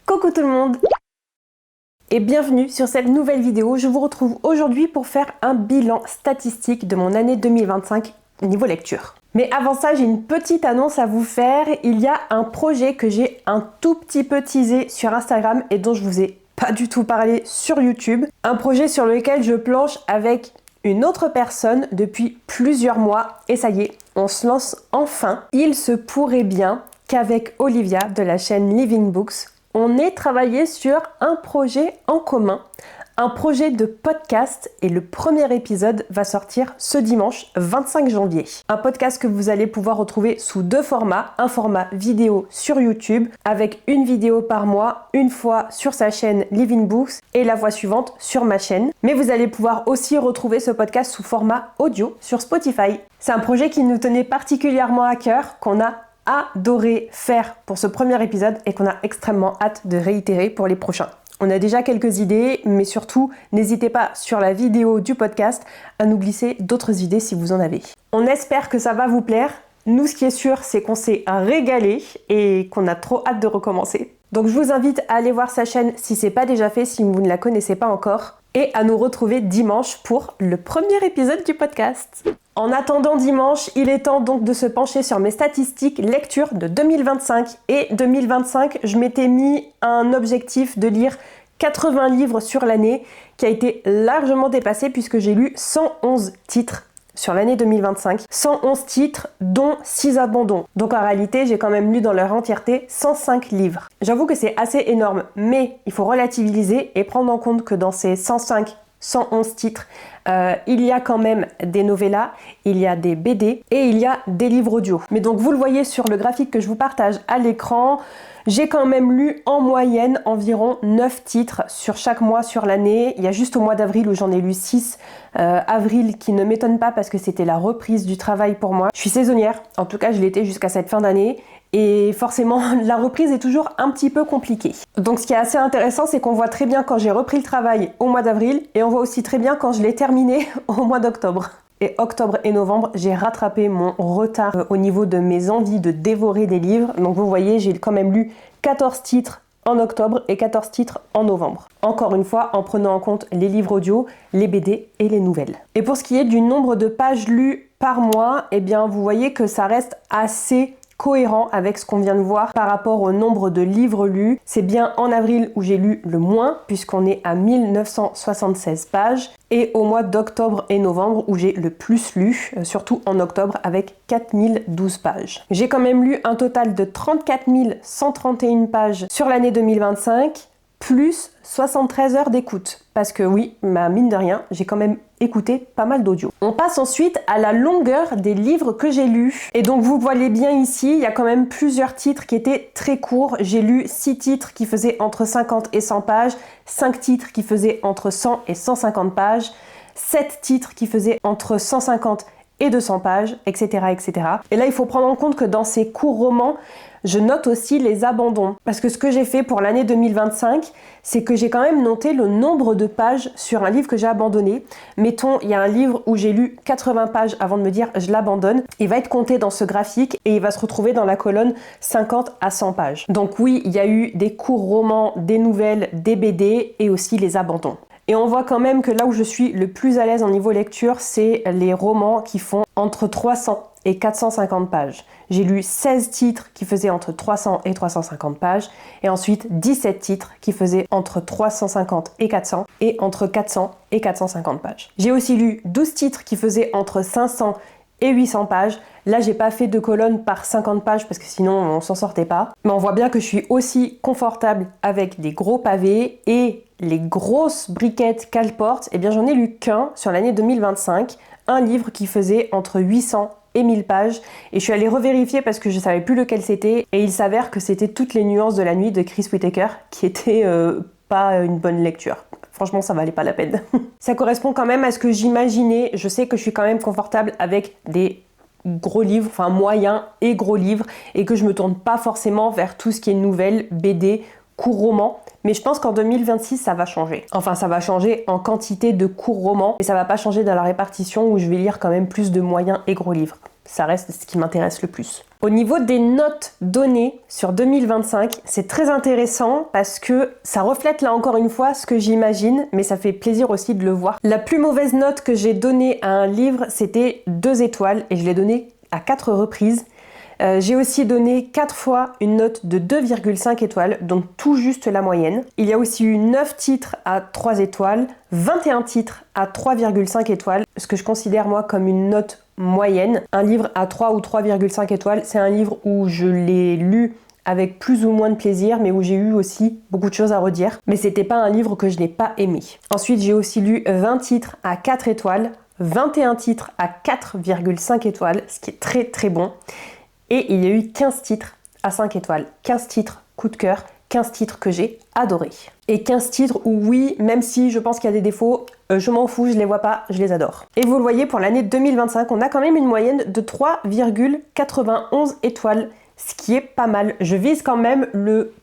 Coucou tout le monde et bienvenue sur cette nouvelle vidéo. Je vous retrouve aujourd'hui pour faire un bilan statistique de mon année 2025 niveau lecture. Mais avant ça, j'ai une petite annonce à vous faire. Il y a un projet que j'ai un tout petit peu teasé sur Instagram et dont je vous ai pas du tout parlé sur YouTube. Un projet sur lequel je planche avec une autre personne depuis plusieurs mois et ça y est, on se lance enfin. Il se pourrait bien qu'avec Olivia de la chaîne Living Books, on ait travaillé sur un projet en commun, un projet de podcast et le premier épisode va sortir ce dimanche 25 janvier. Un podcast que vous allez pouvoir retrouver sous deux formats, un format vidéo sur YouTube avec une vidéo par mois, une fois sur sa chaîne Living Books et la fois suivante sur ma chaîne. Mais vous allez pouvoir aussi retrouver ce podcast sous format audio sur Spotify. C'est un projet qui nous tenait particulièrement à cœur, qu'on a adoré faire pour ce premier épisode et qu'on a extrêmement hâte de réitérer pour les prochains. On a déjà quelques idées, mais surtout, n'hésitez pas sur la vidéo du podcast à nous glisser d'autres idées si vous en avez. On espère que ça va vous plaire. Nous, ce qui est sûr, c'est qu'on s'est régalé et qu'on a trop hâte de recommencer. Donc je vous invite à aller voir sa chaîne si c'est pas déjà fait, si vous ne la connaissez pas encore, et à nous retrouver dimanche pour le premier épisode du podcast. En attendant dimanche, il est temps donc de se pencher sur mes statistiques lecture de 2025. Et 2025, je m'étais mis un objectif de lire 80 livres sur l'année qui a été largement dépassé puisque j'ai lu 111 titres sur l'année 2025. 111 titres, dont 6 abandons. Donc en réalité, j'ai quand même lu dans leur entièreté 105 livres. J'avoue que c'est assez énorme, mais il faut relativiser et prendre en compte que dans ces 111 titres, il y a quand même des novellas, il y a des BD et il y a des livres audio. Mais donc vous le voyez sur le graphique que je vous partage à l'écran, j'ai quand même lu en moyenne environ 9 titres sur chaque mois sur l'année. Il y a juste au mois d'avril où j'en ai lu 6. Avril qui ne m'étonne pas parce que c'était la reprise du travail pour moi. Je suis saisonnière, en tout cas je l'étais jusqu'à cette fin d'année. Et forcément, la reprise est toujours un petit peu compliquée. Donc ce qui est assez intéressant, c'est qu'on voit très bien quand j'ai repris le travail au mois d'avril et on voit aussi très bien quand je l'ai terminé au mois d'octobre. Et octobre et novembre, j'ai rattrapé mon retard au niveau de mes envies de dévorer des livres. Donc vous voyez, j'ai quand même lu 14 titres en octobre et 14 titres en novembre. Encore une fois, en prenant en compte les livres audio, les BD et les nouvelles. Et pour ce qui est du nombre de pages lues par mois, eh bien vous voyez que ça reste assez cohérent avec ce qu'on vient de voir par rapport au nombre de livres lus. C'est bien en avril où j'ai lu le moins, puisqu'on est à 1976 pages, et au mois d'octobre et novembre où j'ai le plus lu, surtout en octobre avec 4012 pages. J'ai quand même lu un total de 34 131 pages sur l'année 2025, plus 73 heures d'écoute. Parce que oui, mine de rien, j'ai quand même écouté pas mal d'audio. On passe ensuite à la longueur des livres que j'ai lus. Et donc vous voyez bien ici, il y a quand même plusieurs titres qui étaient très courts. J'ai lu 6 titres qui faisaient entre 50 et 100 pages, 5 titres qui faisaient entre 100 et 150 pages, 7 titres qui faisaient entre 150 et 200 pages, etc., etc. Et là, il faut prendre en compte que dans ces courts romans, je note aussi les abandons. Parce que ce que j'ai fait pour l'année 2025, c'est que j'ai quand même noté le nombre de pages sur un livre que j'ai abandonné. Mettons, il y a un livre où j'ai lu 80 pages avant de me dire je l'abandonne. Il va être compté dans ce graphique et il va se retrouver dans la colonne 50 à 100 pages. Donc oui, il y a eu des courts romans, des nouvelles, des BD et aussi les abandons. Et on voit quand même que là où je suis le plus à l'aise en niveau lecture, c'est les romans qui font entre 300 et 450 pages. J'ai lu 16 titres qui faisaient entre 300 et 350 pages, et ensuite 17 titres qui faisaient entre 350 et 400, et entre 400 et 450 pages. J'ai aussi lu 12 titres qui faisaient entre 500 et 800 pages. Là, j'ai pas fait de colonne par 50 pages parce que sinon on s'en sortait pas. Mais on voit bien que je suis aussi confortable avec des gros pavés et les grosses briquettes Calporte. Eh bien, j'en ai lu qu'un sur l'année 2025, un livre qui faisait entre 800 et 1000 pages. Et je suis allée revérifier parce que je savais plus lequel c'était. Et il s'avère que c'était Toutes les nuances de la nuit de Chris Whittaker, qui était pas une bonne lecture. Franchement, ça valait pas la peine. Ça correspond quand même à ce que j'imaginais. Je sais que je suis quand même confortable avec des gros livres, enfin moyens et gros livres, et que je me tourne pas forcément vers tout ce qui est nouvelles, BD, courts romans. Mais je pense qu'en 2026, ça va changer. Enfin, ça va changer en quantité de courts romans, et ça va pas changer dans la répartition où je vais lire quand même plus de moyens et gros livres. Ça reste ce qui m'intéresse le plus. Au niveau des notes données sur 2025, c'est très intéressant parce que ça reflète là encore une fois ce que j'imagine, mais ça fait plaisir aussi de le voir. La plus mauvaise note que j'ai donnée à un livre, c'était 2 étoiles et je l'ai donnée à 4 reprises. J'ai aussi donné 4 fois une note de 2,5 étoiles, donc tout juste la moyenne. Il y a aussi eu 9 titres à 3 étoiles, 21 titres à 3,5 étoiles, ce que je considère moi comme une note moyenne. Un livre à 3 ou 3,5 étoiles, c'est un livre où je l'ai lu avec plus ou moins de plaisir, mais où j'ai eu aussi beaucoup de choses à redire. Mais c'était pas un livre que je n'ai pas aimé. Ensuite, j'ai aussi lu 20 titres à 4 étoiles, 21 titres à 4,5 étoiles, ce qui est très très bon. Et il y a eu 15 titres à 5 étoiles, 15 titres coup de cœur, 15 titres que j'ai adorés. Et 15 titres où oui, même si je pense qu'il y a des défauts, je m'en fous, je les vois pas, je les adore. Et vous le voyez, pour l'année 2025, on a quand même une moyenne de 3,91 étoiles, ce qui est pas mal. Je vise quand même le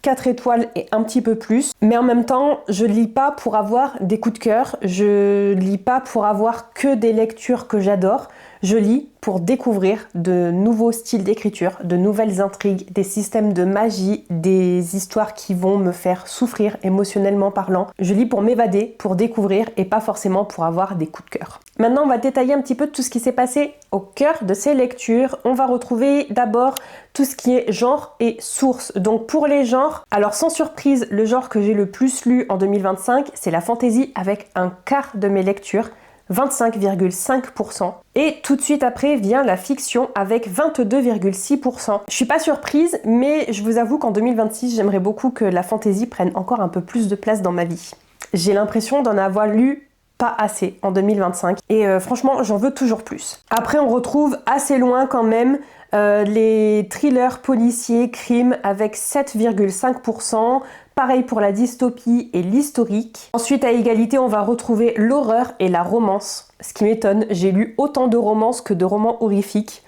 4 étoiles et un petit peu plus, mais en même temps, je lis pas pour avoir des coups de cœur, je lis pas pour avoir que des lectures que j'adore, je lis pour découvrir de nouveaux styles d'écriture, de nouvelles intrigues, des systèmes de magie, des histoires qui vont me faire souffrir émotionnellement parlant. Je lis pour m'évader, pour découvrir et pas forcément pour avoir des coups de cœur. Maintenant, on va détailler un petit peu tout ce qui s'est passé au cœur de ces lectures. On va retrouver d'abord tout ce qui est genre et source. Donc pour les genres, alors sans surprise, le genre que j'ai le plus lu en 2025, c'est la fantasy avec un quart de mes lectures. 25,5%. Et tout de suite après vient la fiction avec 22,6%. Je suis pas surprise, mais je vous avoue qu'en 2026, j'aimerais beaucoup que la fantasy prenne encore un peu plus de place dans ma vie. J'ai l'impression d'en avoir lu pas assez en 2025 et franchement, j'en veux toujours plus. Après, on retrouve assez loin quand même les thrillers policiers, crimes avec 7,5%. Pareil pour la dystopie et l'historique. Ensuite, à égalité, on va retrouver l'horreur et la romance. Ce qui m'étonne, j'ai lu autant de romances que de romans horrifiques.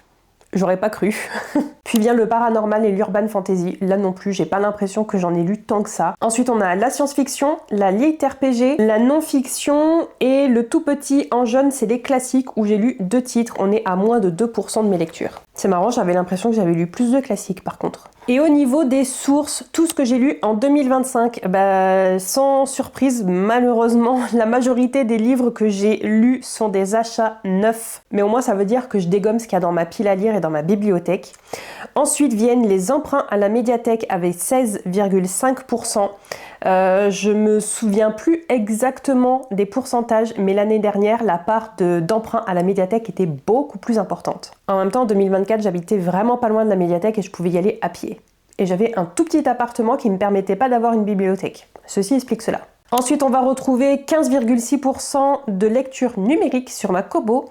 J'aurais pas cru. Puis vient le paranormal et l'urban fantasy. Là non plus, j'ai pas l'impression que j'en ai lu tant que ça. Ensuite, on a la science-fiction, la lit RPG, la non-fiction et le tout petit en jaune, c'est les classiques où j'ai lu 2 titres. On est à moins de 2% de mes lectures. C'est marrant, j'avais l'impression que j'avais lu plus de classiques par contre. Et au niveau des sources, tout ce que j'ai lu en 2025, sans surprise, malheureusement, la majorité des livres que j'ai lus sont des achats neufs. Mais au moins, ça veut dire que je dégomme ce qu'il y a dans ma pile à lire et dans ma bibliothèque. Ensuite viennent les emprunts à la médiathèque avec 16,5%. Je me souviens plus exactement des pourcentages, mais l'année dernière, la part d'emprunt à la médiathèque était beaucoup plus importante. En même temps, en 2024, j'habitais vraiment pas loin de la médiathèque et je pouvais y aller à pied. Et j'avais un tout petit appartement qui ne me permettait pas d'avoir une bibliothèque. Ceci explique cela. Ensuite, on va retrouver 15,6% de lecture numérique sur ma Kobo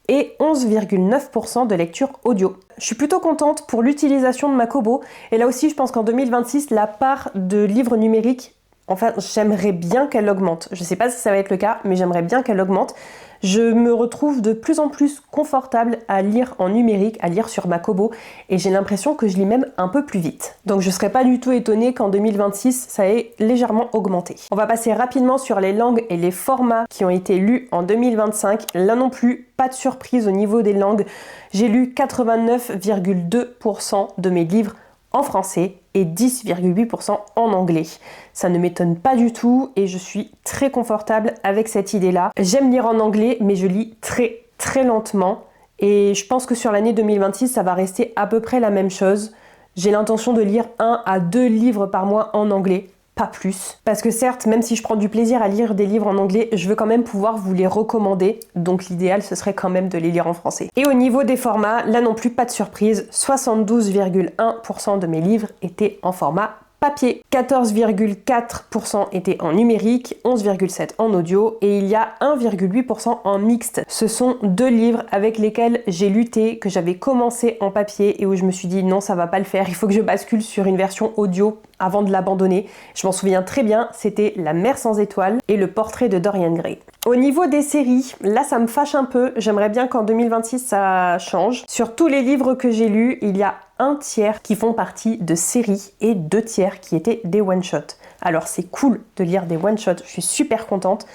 et 11,9% de lecture audio. Je suis plutôt contente pour l'utilisation de ma Kobo et là aussi je pense qu'en 2026 la part de livres numériques, enfin j'aimerais bien qu'elle augmente. Je sais pas si ça va être le cas, mais j'aimerais bien qu'elle augmente. Je me retrouve de plus en plus confortable à lire en numérique, à lire sur ma Kobo et j'ai l'impression que je lis même un peu plus vite. Donc je serais pas du tout étonnée qu'en 2026 ça ait légèrement augmenté. On va passer rapidement sur les langues et les formats qui ont été lus en 2025. Là non plus, pas de surprise au niveau des langues. J'ai lu 89,2% de mes livres en français et 10,8% en anglais. Ça ne m'étonne pas du tout et je suis très confortable avec cette idée-là. J'aime lire en anglais, mais je lis très très lentement et je pense que sur l'année 2026, ça va rester à peu près la même chose. J'ai l'intention de lire 1 à 2 livres par mois en anglais. Pas plus. Parce que certes, même si je prends du plaisir à lire des livres en anglais, je veux quand même pouvoir vous les recommander. Donc l'idéal, ce serait quand même de les lire en français. Et au niveau des formats, là non plus, pas de surprise. 72,1% de mes livres étaient en format papier. 14,4% étaient en numérique, 11,7% en audio et il y a 1,8% en mixte. Ce sont 2 livres avec lesquels j'ai lutté, que j'avais commencé en papier et où je me suis dit non, ça va pas le faire, il faut que je bascule sur une version audio avant de l'abandonner. Je m'en souviens très bien, c'était La mer sans étoiles et Le portrait de Dorian Gray. Au niveau des séries, là ça me fâche un peu, j'aimerais bien qu'en 2026 ça change. Sur tous les livres que j'ai lus, il y a 1/3 qui font partie de séries et 2/3 qui étaient des one-shots. Alors c'est cool de lire des one-shots, je suis super contente,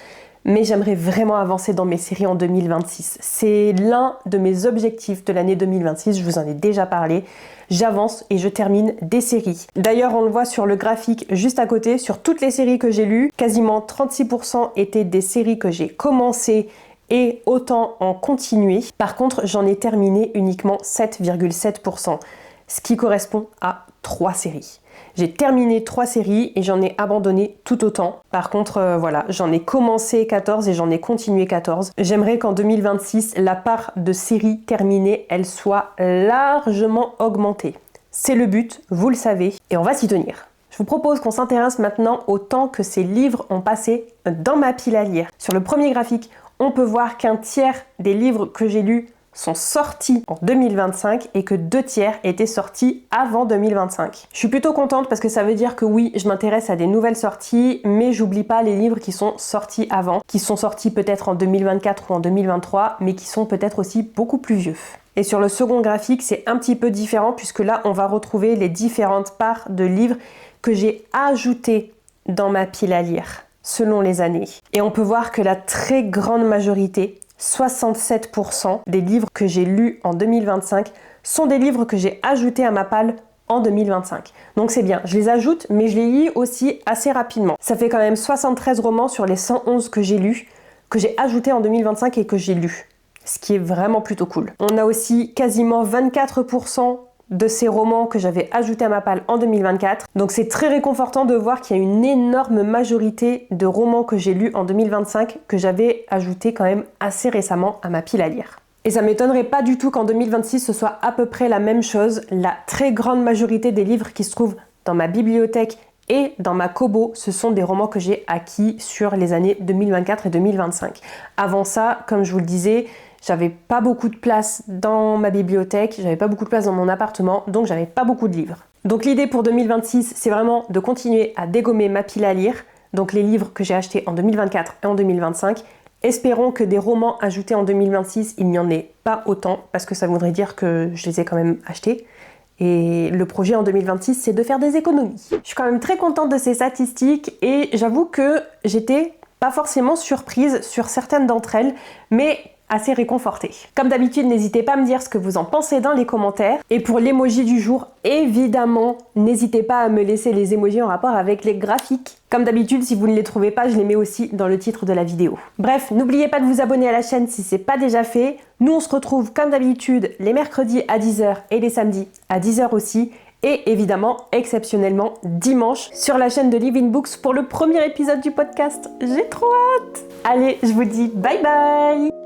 mais j'aimerais vraiment avancer dans mes séries en 2026. C'est l'un de mes objectifs de l'année 2026, je vous en ai déjà parlé. J'avance et je termine des séries. D'ailleurs, on le voit sur le graphique juste à côté, sur toutes les séries que j'ai lues, quasiment 36% étaient des séries que j'ai commencées et autant en continué. Par contre, j'en ai terminé uniquement 7,7%, ce qui correspond à 3 séries. J'ai terminé 3 séries et j'en ai abandonné tout autant. Par contre, voilà, j'en ai commencé 14 et j'en ai continué 14. J'aimerais qu'en 2026, la part de séries terminées, elle soit largement augmentée. C'est le but, vous le savez, et on va s'y tenir. Je vous propose qu'on s'intéresse maintenant au temps que ces livres ont passé dans ma pile à lire. Sur le premier graphique, on peut voir qu'un tiers des livres que j'ai lus sont sortis en 2025 et que 2 tiers étaient sortis avant 2025. Je suis plutôt contente parce que ça veut dire que oui, je m'intéresse à des nouvelles sorties, mais j'oublie pas les livres qui sont sortis avant, qui sont sortis peut-être en 2024 ou en 2023, mais qui sont peut-être aussi beaucoup plus vieux. Et sur le second graphique, c'est un petit peu différent puisque là, on va retrouver les différentes parts de livres que j'ai ajoutées dans ma pile à lire, selon les années. Et on peut voir que la très grande majorité, 67% des livres que j'ai lus en 2025 sont des livres que j'ai ajoutés à ma palle en 2025. Donc c'est bien, je les ajoute, mais je les lis aussi assez rapidement. Ça fait quand même 73 romans sur les 111 que j'ai lus, que j'ai ajoutés en 2025 et que j'ai lus. Ce qui est vraiment plutôt cool. On a aussi quasiment 24% de ces romans que j'avais ajoutés à ma palle en 2024. Donc c'est très réconfortant de voir qu'il y a une énorme majorité de romans que j'ai lus en 2025 que j'avais ajoutés quand même assez récemment à ma pile à lire. Et ça m'étonnerait pas du tout qu'en 2026 ce soit à peu près la même chose. La très grande majorité des livres qui se trouvent dans ma bibliothèque et dans ma Kobo, ce sont des romans que j'ai acquis sur les années 2024 et 2025. Avant ça, comme je vous le disais, j'avais pas beaucoup de place dans ma bibliothèque, j'avais pas beaucoup de place dans mon appartement, donc j'avais pas beaucoup de livres. Donc l'idée pour 2026, c'est vraiment de continuer à dégommer ma pile à lire, donc les livres que j'ai achetés en 2024 et en 2025. Espérons que des romans ajoutés en 2026, il n'y en ait pas autant, parce que ça voudrait dire que je les ai quand même achetés. Et le projet en 2026, c'est de faire des économies. Je suis quand même très contente de ces statistiques et j'avoue que j'étais pas forcément surprise sur certaines d'entre elles, mais assez réconfortée. Comme d'habitude, n'hésitez pas à me dire ce que vous en pensez dans les commentaires. Et pour l'emoji du jour, évidemment, n'hésitez pas à me laisser les emojis en rapport avec les graphiques. Comme d'habitude, si vous ne les trouvez pas, je les mets aussi dans le titre de la vidéo. Bref, n'oubliez pas de vous abonner à la chaîne si c'est pas déjà fait. Nous, on se retrouve comme d'habitude les mercredis à 10h et les samedis à 10h aussi. Et évidemment, exceptionnellement, dimanche sur la chaîne de Living Books pour le premier épisode du podcast. J'ai trop hâte! Allez, je vous dis bye bye!